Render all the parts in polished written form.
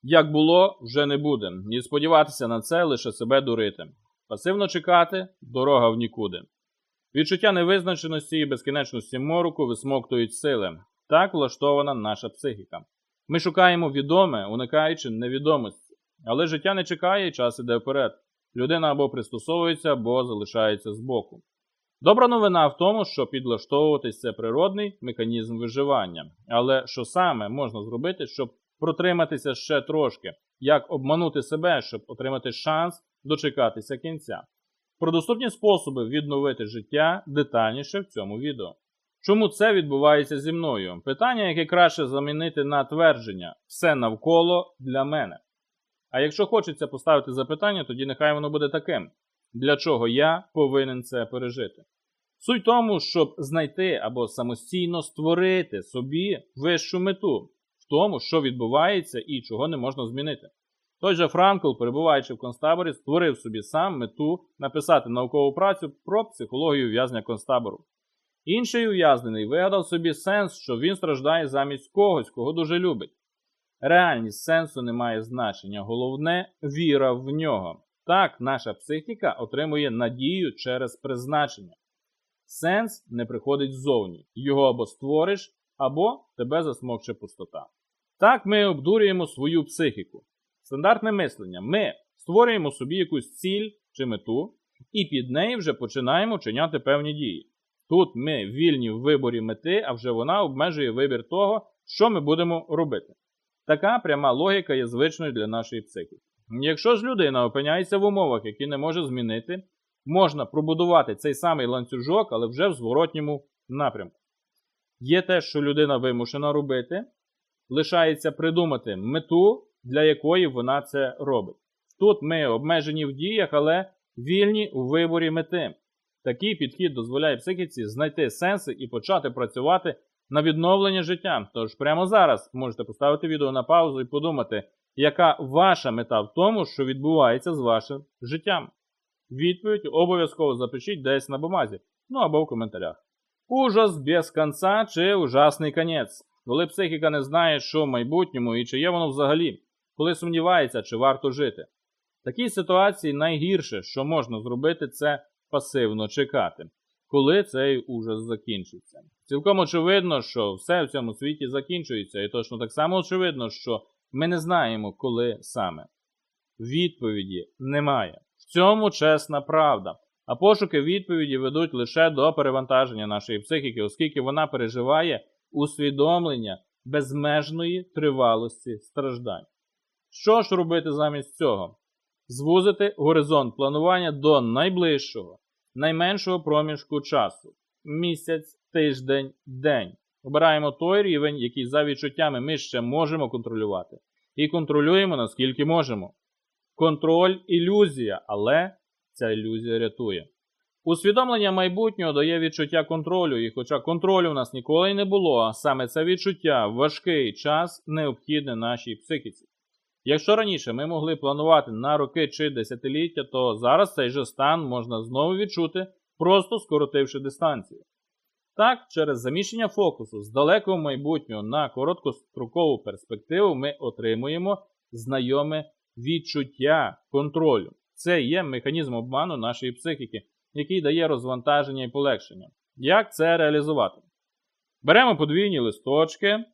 Як було, вже не буде. І сподіватися на це лише себе дурити. Пасивно чекати – дорога в нікуди. Відчуття невизначеності і безкінечності мороку висмоктують сили. Так влаштована наша психіка. Ми шукаємо відоме, уникаючи невідомості. Але життя не чекає і час іде вперед. Людина або пристосовується, або залишається збоку. Добра новина в тому, що підлаштовуватись – це природний механізм виживання. Але що саме можна зробити, щоб протриматися ще трошки? Як обманути себе, щоб отримати шанс дочекатися кінця? Про доступні способи відновити життя детальніше в цьому відео. Чому це відбувається зі мною? Питання, яке краще замінити на твердження «все навколо для мене». А якщо хочеться поставити запитання, тоді нехай воно буде таким. Для чого я повинен це пережити? Суть в тому, щоб знайти або самостійно створити собі вищу мету в тому, що відбувається і чого не можна змінити. Той же Франкл, перебуваючи в концтаборі, створив собі сам мету написати наукову працю про психологію в'язня концтабору. Інший ув'язнений вигадав собі сенс, що він страждає замість когось, кого дуже любить. Реальність сенсу не має значення, головне – віра в нього. Так наша психіка отримує надію через призначення. Сенс не приходить ззовні. Його або створиш, або тебе засмокче пустота. Так ми обдурюємо свою психіку. Стандартне мислення. Ми створюємо собі якусь ціль чи мету, і під нею вже починаємо вчиняти певні дії. Тут ми вільні в виборі мети, а вже вона обмежує вибір того, що ми будемо робити. Така пряма логіка є звичною для нашої психіки. Якщо ж людина опиняється в умовах, які не може змінити, можна пробудувати цей самий ланцюжок, але вже в зворотньому напрямку. Є те, що людина вимушена робити, лишається придумати мету, для якої вона це робить. Тут ми обмежені в діях, але вільні у виборі мети. Такий підхід дозволяє психіці знайти сенси і почати працювати на відновлення життя. Тож прямо зараз можете поставити відео на паузу і подумати, яка ваша мета в тому, що відбувається з вашим життям. Відповідь обов'язково запишіть десь на бумазі, або в коментарях. Ужас без кінця чи ужасний кінець. Коли психіка не знає, що в майбутньому і чи є воно взагалі. Коли сумнівається, чи варто жити. В такій ситуації найгірше, що можна зробити, це пасивно чекати, коли цей ужас закінчиться. Цілком очевидно, що все в цьому світі закінчується, і точно так само очевидно, що ми не знаємо, коли саме. Відповіді немає. В цьому чесна правда. А пошуки відповіді ведуть лише до перевантаження нашої психіки, оскільки вона переживає усвідомлення безмежної тривалості страждань. Що ж робити замість цього? Звузити горизонт планування до найближчого, найменшого проміжку часу. Місяць, тиждень, день. Обираємо той рівень, який за відчуттями ми ще можемо контролювати. І контролюємо, наскільки можемо. Контроль – ілюзія, але ця ілюзія рятує. Усвідомлення майбутнього дає відчуття контролю, і хоча контролю в нас ніколи й не було, саме це відчуття в важкий час необхідне нашій психіці. Якщо раніше ми могли планувати на роки чи десятиліття, то зараз цей же стан можна знову відчути, просто скоротивши дистанцію. Так, через заміщення фокусу з далекого майбутнього на короткострокову перспективу ми отримуємо знайоме відчуття контролю. Це є механізм обману нашої психіки, який дає розвантаження і полегшення. Як це реалізувати? Беремо подвійні листочки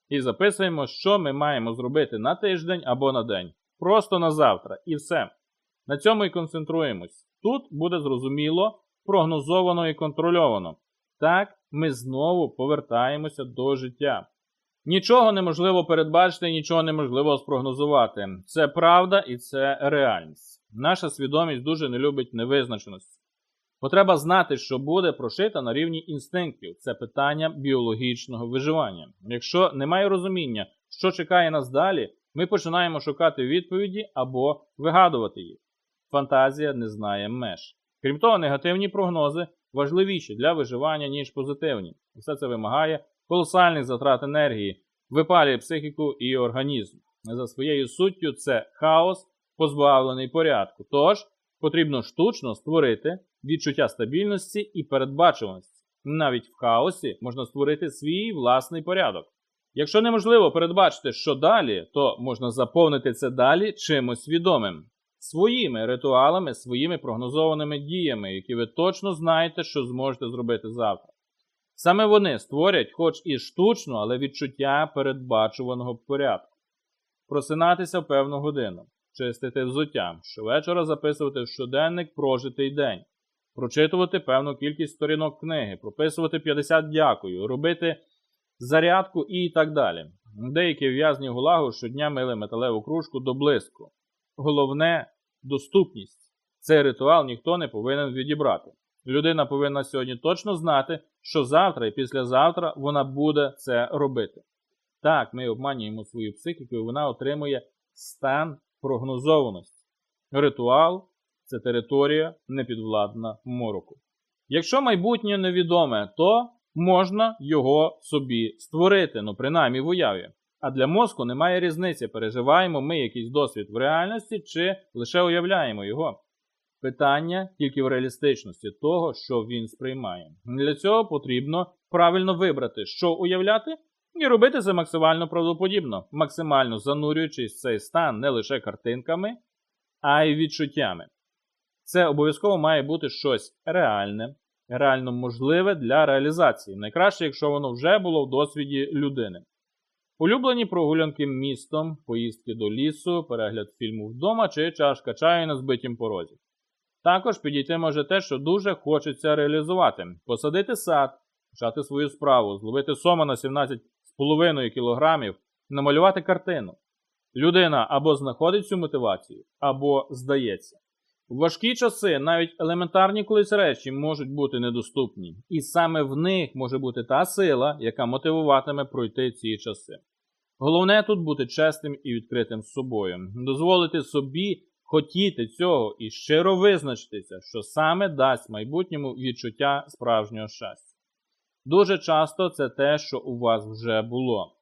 і записуємо, що ми маємо зробити на тиждень або на день. Просто на завтра. І все. На цьому і концентруємось. Тут буде зрозуміло, прогнозовано і контрольовано. Так, ми знову повертаємося до життя. Нічого неможливо передбачити, нічого неможливо спрогнозувати. Це правда і це реальність. Наша свідомість дуже не любить невизначеності. Потреба знати, що буде, прошита на рівні інстинктів. Це питання біологічного виживання. Якщо немає розуміння, що чекає нас далі, ми починаємо шукати відповіді або вигадувати їх. Фантазія не знає меж. Крім того, негативні прогнози важливіші для виживання, ніж позитивні. Все це вимагає колосальних затрат енергії, випалює психіку і організм. За своєю суттю це хаос, позбавлений порядку. Тож, потрібно штучно створити відчуття стабільності і передбачуваності. Навіть в хаосі можна створити свій власний порядок. Якщо неможливо передбачити, що далі, то можна заповнити це далі чимось відомим. Своїми ритуалами, своїми прогнозованими діями, які ви точно знаєте, що зможете зробити завтра. Саме вони створять хоч і штучну, але відчуття передбачуваного порядку. Просинатися в певну годину, чистити взуття, щовечора записувати в щоденник прожитий день, прочитувати певну кількість сторінок книги, прописувати 50 дякую, робити зарядку і так далі. Деякі в'язні ГУЛАГу щодня мили металеву кружку до блиску. Головне – доступність. Цей ритуал ніхто не повинен відібрати. Людина повинна сьогодні точно знати, що завтра і післязавтра вона буде це робити. Так, ми обманюємо свою психіку, і вона отримує стан прогнозованості. Ритуал – це територія непідвладна мороку. Якщо майбутнє невідоме, то можна його собі створити, принаймні в уяві. А для мозку немає різниці, переживаємо ми якийсь досвід в реальності чи лише уявляємо його. Питання тільки в реалістичності того, що він сприймає. Для цього потрібно правильно вибрати, що уявляти, і робити це максимально правдоподібно, максимально занурюючись в цей стан не лише картинками, а й відчуттями. Це обов'язково має бути щось реальне, реально можливе для реалізації. Найкраще, якщо воно вже було в досвіді людини. Улюблені прогулянки містом, поїздки до лісу, перегляд фільму вдома чи чашка чаю на збитім порозі. Також підійти може те, що дуже хочеться реалізувати. Посадити сад, почати свою справу, зловити сома на 17,5 кг, намалювати картину. Людина або знаходить цю мотивацію, або здається. В важкі часи навіть елементарні колись речі можуть бути недоступні. І саме в них може бути та сила, яка мотивуватиме пройти ці часи. Головне тут бути чесним і відкритим з собою. Дозволити собі хотіти цього і щиро визначитися, що саме дасть майбутньому відчуття справжнього щастя. Дуже часто це те, що у вас вже було.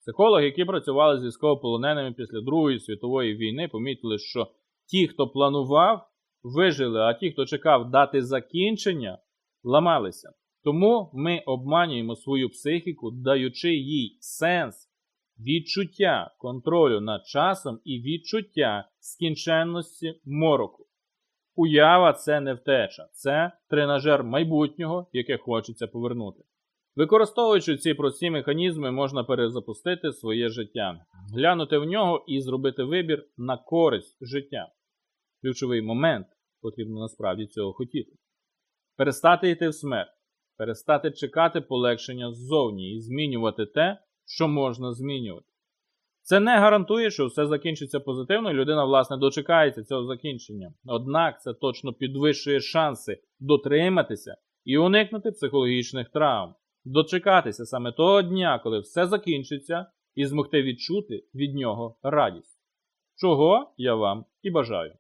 Психологи, які працювали з військовополоненими після Другої світової війни, помітили, що ті, хто планував, вижили, а ті, хто чекав дати закінчення, ламалися. Тому ми обманюємо свою психіку, даючи їй сенс, відчуття контролю над часом і відчуття скінченності мороку. Уява – це не втеча, це тренажер майбутнього, яке хочеться повернути. Використовуючи ці прості механізми, можна перезапустити своє життя, глянути в нього і зробити вибір на користь життя. Ключовий момент – потрібно насправді цього хотіти. Перестати йти в смерть, перестати чекати полегшення ззовні і змінювати те, що можна змінювати. Це не гарантує, що все закінчиться позитивно і людина, власне, дочекається цього закінчення. Однак це точно підвищує шанси дотриматися і уникнути психологічних травм. Дочекатися саме того дня, коли все закінчиться, і змогти відчути від нього радість. Чого я вам і бажаю.